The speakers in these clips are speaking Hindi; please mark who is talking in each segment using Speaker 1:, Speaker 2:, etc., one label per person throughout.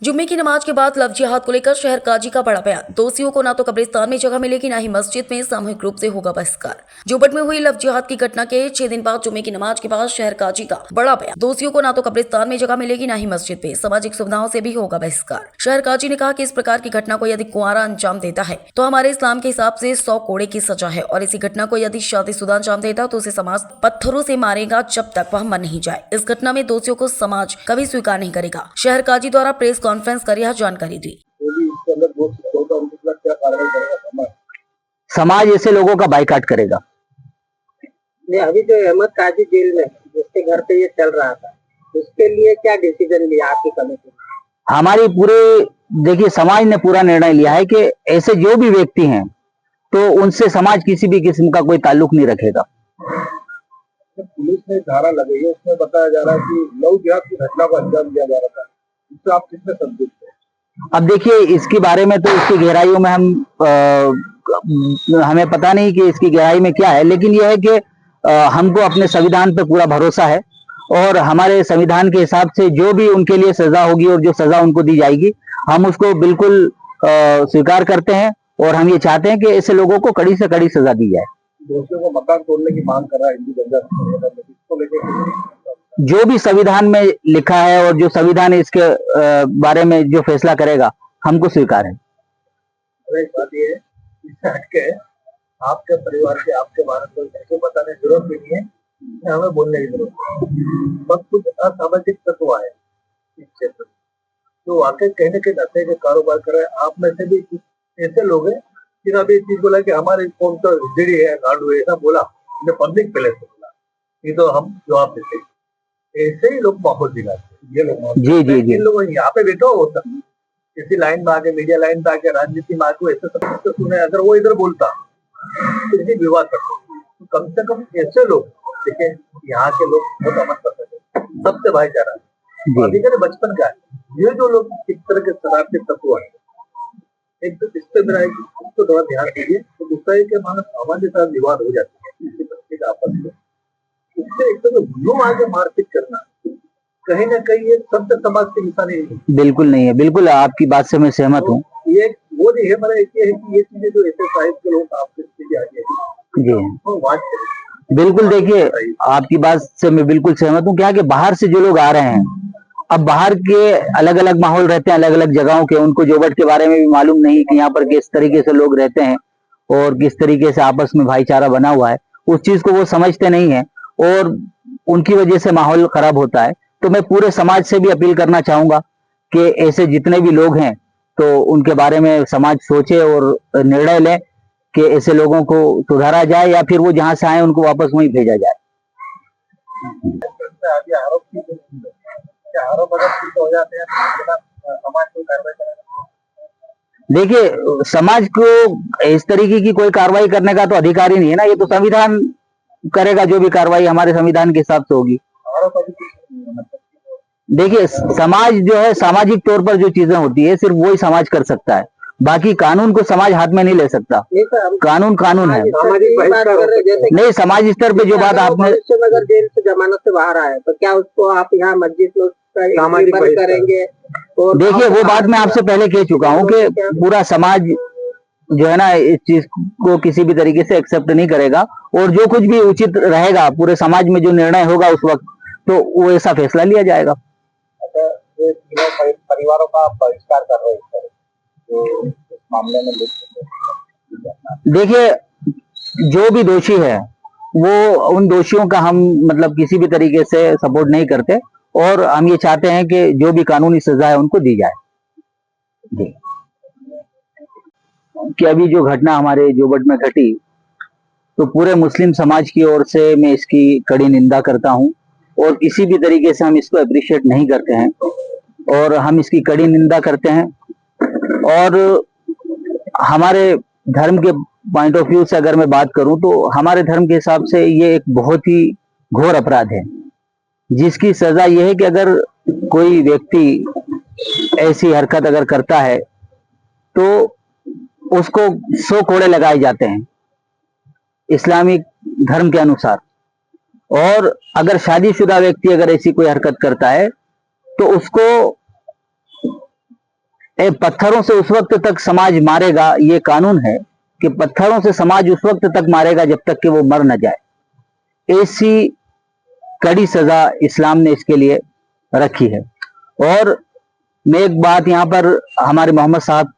Speaker 1: जुम्मे की नमाज के बाद लव जिहाद को लेकर शहर काजी का बड़ा बयान। दोषियों को ना तो कब्रिस्तान में जगह मिलेगी, ना ही मस्जिद में सामूहिक रूप से होगा बहिष्कार। जोबट में हुई लव जिहाद की घटना के 6 दिन बाद जुम्मे की नमाज के बाद शहर काजी का बड़ा बयान। दोषियों को ना तो कब्रिस्तान में जगह मिलेगी, ना ही मस्जिद में सामाजिक सुविधाओं से भी होगा बहिष्कार। शहर काजी ने कहा कि इस प्रकार की घटना को यदि कुंवारा अंजाम देता है तो हमारे इस्लाम के हिसाब से 100 कोड़े की सजा है, और इसी घटना को यदि शादीशुदा अंजाम देता तो उसे समाज पत्थरों से मारेगा जब तक वह मर नहीं जाए। इस घटना में दोषियों को समाज कभी स्वीकार नहीं करेगा। शहर काजी द्वारा प्रेस कॉन्फ्रेंस कर यह जानकारी दी।
Speaker 2: समाज ऐसे लोगों का बाइकाट करेगा।
Speaker 3: अभी जो अहमद काजी जेल में जिसके घर पे ये चल रहा था, उसके लिए क्या डिसीजन लिया आपकी कमेटी?
Speaker 2: हमारी पूरे देखिए समाज ने पूरा निर्णय लिया है कि ऐसे जो भी व्यक्ति हैं तो उनसे समाज किसी भी किस्म का कोई ताल्लुक नहीं रखेगा।
Speaker 4: पुलिस ने धारा लगाई है, उसमें बताया जा रहा है कि लव जिहाद की घटना को अंजाम दिया जा रहा था। इससे आप कितने संतुष्ट हैं?
Speaker 2: अब देखिए इसके बारे में तो इसकी गहराइयों में हमें पता नहीं कि इसकी गहराई में क्या है, लेकिन यह है कि हमको अपने संविधान पे पूरा भरोसा है और हमारे संविधान के हिसाब से जो भी उनके लिए सजा होगी और जो सजा उनको दी जाएगी हम उसको बिल्कुल स्वीकार करते हैं, और हम ये चाहते हैं कि ऐसे लोगों को कड़ी से कड़ी सजा दी जाए।
Speaker 4: दोषियों को मकान तोड़ने की मांग कर रहा है हिंदू जनता,
Speaker 2: जो भी संविधान में लिखा है और जो संविधान इसके बारे में जो फैसला करेगा हमको स्वीकार है।
Speaker 4: एक बात ये है, इससे हटके आपके परिवार के आपके भारत को बताने की जरूरत भी नहीं है, हमें बोलने की जरूरत है। बस कुछ असामाजिक तत्व आए इस क्षेत्र में तो वाकई कहने के नाते के कारोबार कर रहे हैं। आप में से भी कुछ ऐसे लोग हैं जिन्होंने अभी चीज बोला कि हमारे कौन तो जड़ी है गांडू है, ऐसा बोला पब्लिक पहले से बोला, ये तो हम जवाब देते। ऐसे ही लोग माहौल दिलाते, ये लोग जी लोग यहाँ पे बैठो होता किसी लाइन में आके, मीडिया लाइन पे आके, राजनीति में आके ऐसे सब तो सुने। अगर वो इधर बोलता तो विवाद करते, तो कम से कम ऐसे लोग देखिए यहाँ के लोग बहुत अमन करते थे, सबसे भाईचारा अधिकारी बचपन का है। ये जो लोग इस तरह के शरारती तत्व है, एक तो इस पे मेरा इसको थोड़ा ध्यान दीजिए। तो दूसरा है कि मानो हमारे साथ विवाद हो जाती है किसी बच्चे का आपस में, उससे एक तो गुरु आगे मारपीट करना कहीं ना कहीं ये सभ्य समाज की निशानी नहीं है।
Speaker 2: बिल्कुल नहीं है, बिल्कुल आपकी बात से मैं सहमत हूँ।
Speaker 4: ये वो नहीं है, मेरा ये है कि ये चीजें जो ऐसे साहिब के लोग आपसे चीजें आगे
Speaker 2: जी बिल्कुल, देखिए आपकी बात से मैं बिल्कुल सहमत हूँ। क्या कि बाहर से जो लोग आ रहे हैं, अब बाहर के अलग अलग माहौल रहते हैं, अलग अलग जगहों के, उनको जोबट के बारे में भी मालूम नहीं कि यहाँ पर किस तरीके से लोग रहते हैं और किस तरीके से आपस में भाईचारा बना हुआ है, उस चीज को वो समझते नहीं है और उनकी वजह से माहौल खराब होता है। तो मैं पूरे समाज से भी अपील करना चाहूंगा कि ऐसे जितने भी लोग हैं तो उनके बारे में समाज सोचे और निर्णय ले कि ऐसे लोगों को सुधारा जाए या फिर वो जहां से आए उनको वापस वहीं भेजा जाए।
Speaker 4: आरोप अगर सिद्ध हो जाते हैं तो समाज को कार्रवाई करेगा?
Speaker 2: देखिए समाज को इस तरीके की कोई कार्रवाई करने का तो अधिकार ही नहीं है ना, ये तो संविधान करेगा जो भी कार्रवाई हमारे संविधान के हिसाब से होगी। देखिए समाज जो है, सामाजिक तौर पर जो चीजें होती है सिर्फ वही समाज कर सकता है, बाकी कानून को समाज हाथ में नहीं ले सकता। कानून कानून है, नहीं समाज स्तर पे जो बात आपने
Speaker 3: अगर जेल से जमानत से बाहर आए तो क्या उसको आप यहाँ मस्जिद में करेंगे?
Speaker 2: देखिए वो बात मैं आपसे पहले कह चुका हूँ कि पूरा समाज जो है ना इस चीज को किसी भी तरीके से एक्सेप्ट नहीं करेगा, और जो कुछ भी उचित रहेगा पूरे समाज में जो निर्णय होगा उस वक्त तो वो ऐसा फैसला लिया जाएगा।
Speaker 4: परिवारों का बहिष्कार कर रहे हैं तो इस मामले में
Speaker 2: देखिए जो भी दोषी है वो उन दोषियों का हम मतलब किसी भी तरीके से सपोर्ट नहीं करते, और हम ये चाहते हैं कि जो भी कानूनी सजा है उनको दी जाए। जी कि अभी जो घटना हमारे जोबट में घटी तो पूरे मुस्लिम समाज की ओर से मैं इसकी कड़ी निंदा करता हूं, और किसी भी तरीके से हम इसको अप्रिशिएट नहीं करते हैं और हम इसकी कड़ी निंदा करते हैं। और हमारे धर्म के पॉइंट ऑफ व्यू से अगर मैं बात करूं तो हमारे धर्म के हिसाब से ये एक बहुत ही घोर अपराध है, जिसकी सजा ये है कि अगर कोई व्यक्ति ऐसी हरकत अगर करता है तो उसको 100 कोड़े लगाए जाते हैं इस्लामिक धर्म के अनुसार। और अगर शादीशुदा व्यक्ति अगर ऐसी कोई हरकत करता है तो उसको पत्थरों से उस वक्त तक समाज मारेगा, ये कानून है कि पत्थरों से समाज उस वक्त तक मारेगा जब तक कि वो मर न जाए। ऐसी कड़ी सजा इस्लाम ने इसके लिए रखी है। और मैं एक बात यहाँ पर हमारे मोहम्मद साहब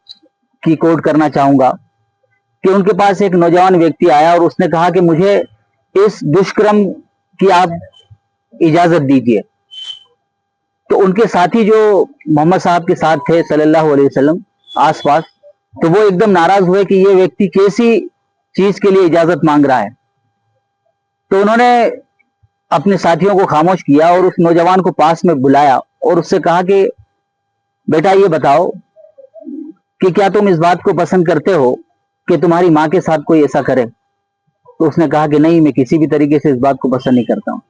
Speaker 2: की कोट करना चाहूंगा कि उनके पास एक नौजवान व्यक्ति आया और उसने कहा कि मुझे इस दुष्कर्म की आप इजाजत दीजिए। तो उनके साथी जो मोहम्मद साहब के साथ थे सल्लल्लाहु अलैहि वसल्लम आसपास, तो वो एकदम नाराज हुए कि ये व्यक्ति कैसी चीज के लिए इजाजत मांग रहा है। तो उन्होंने अपने साथियों को खामोश किया और उस नौजवान को पास में बुलाया और उससे कहा कि बेटा ये बताओ कि क्या तुम इस बात को पसंद करते हो कि तुम्हारी माँ के साथ कोई ऐसा करे। तो उसने कहा कि नहीं, मैं किसी भी तरीके से इस बात को पसंद नहीं करता हूँ।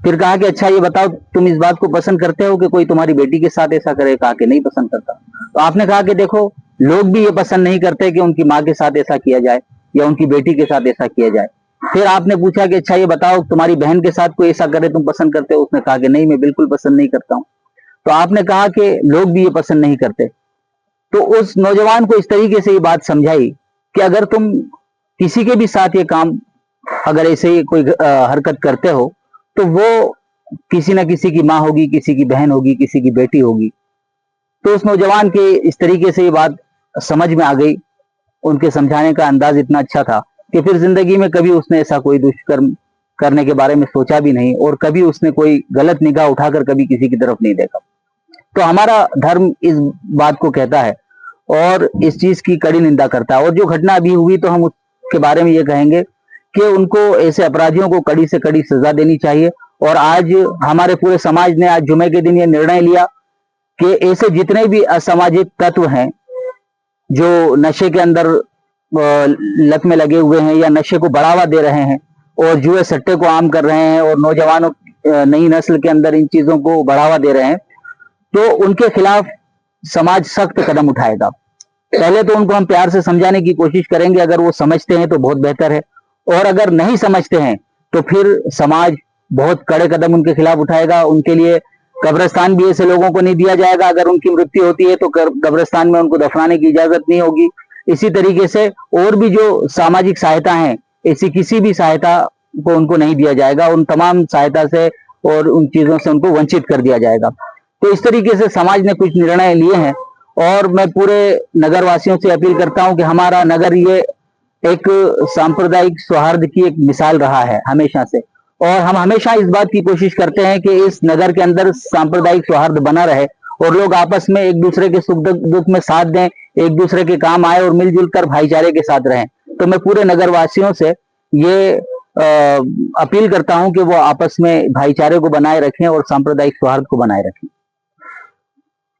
Speaker 2: फिर कहा कि अच्छा ये बताओ तुम इस बात को पसंद करते हो कि कोई तुम्हारी बेटी के साथ ऐसा करे। कहा कि नहीं पसंद करता। तो आपने कहा कि देखो, लोग भी ये पसंद नहीं करते कि उनकी माँ के साथ ऐसा किया जाए या उनकी बेटी के साथ ऐसा किया जाए। फिर आपने पूछा कि अच्छा ये बताओ तुम्हारी बहन के साथ कोई ऐसा करे तुम पसंद करते हो। उसने कहा कि नहीं, मैं बिल्कुल पसंद नहीं करता हूँ। तो आपने कहा कि लोग भी ये पसंद नहीं करते। तो उस नौजवान को इस तरीके से ये बात समझाई कि अगर तुम किसी के भी साथ ये काम, अगर ऐसे ही कोई हरकत करते हो, तो वो किसी ना किसी की माँ होगी, किसी की बहन होगी, किसी की बेटी होगी। तो उस नौजवान के इस तरीके से ये बात समझ में आ गई। उनके समझाने का अंदाज इतना अच्छा था कि फिर जिंदगी में कभी उसने ऐसा कोई दुष्कर्म करने के बारे में सोचा भी नहीं और कभी उसने कोई गलत निगाह उठाकर कभी किसी की तरफ नहीं देखा। तो हमारा धर्म इस बात को कहता है और इस चीज की कड़ी निंदा करता है। और जो घटना अभी हुई, तो हम उसके बारे में ये कहेंगे कि उनको, ऐसे अपराधियों को कड़ी से कड़ी सजा देनी चाहिए। और आज हमारे पूरे समाज ने आज जुमे के दिन ये निर्णय लिया कि ऐसे जितने भी असामाजिक तत्व हैं जो नशे के अंदर लत में लगे हुए हैं या नशे को बढ़ावा दे रहे हैं और जुए सट्टे को आम कर रहे हैं और नौजवानों, नई नस्ल के अंदर इन चीजों को बढ़ावा दे रहे हैं, तो उनके खिलाफ समाज सख्त कदम उठाएगा। पहले तो उनको हम प्यार से समझाने की कोशिश करेंगे। अगर वो समझते हैं तो बहुत बेहतर है, और अगर नहीं समझते हैं तो फिर समाज बहुत कड़े कदम उनके खिलाफ उठाएगा। उनके लिए कब्रिस्तान भी ऐसे लोगों को नहीं दिया जाएगा। अगर उनकी मृत्यु होती है तो कब्रिस्तान में उनको दफनाने की इजाजत नहीं होगी। इसी तरीके से और भी जो सामाजिक सहायता है, ऐसी किसी भी सहायता को उनको नहीं दिया जाएगा। उन तमाम सहायता से और उन चीजों से उनको वंचित कर दिया जाएगा। तो इस तरीके से समाज ने कुछ निर्णय लिए हैं और मैं पूरे नगर वासियों से अपील करता हूं कि हमारा नगर ये एक सांप्रदायिक सौहार्द की एक मिसाल रहा है हमेशा से, और हम हमेशा इस बात की कोशिश करते हैं कि इस नगर के अंदर सांप्रदायिक सौहार्द बना रहे और लोग आपस में एक दूसरे के सुख दुख में साथ दें, एक दूसरे के काम आए और मिलजुल कर भाईचारे के साथ रहें। तो मैं पूरे नगर वासियों से ये अपील करता हूं कि वो आपस में भाईचारे को बनाए रखें और सांप्रदायिक सौहार्द को बनाए रखें।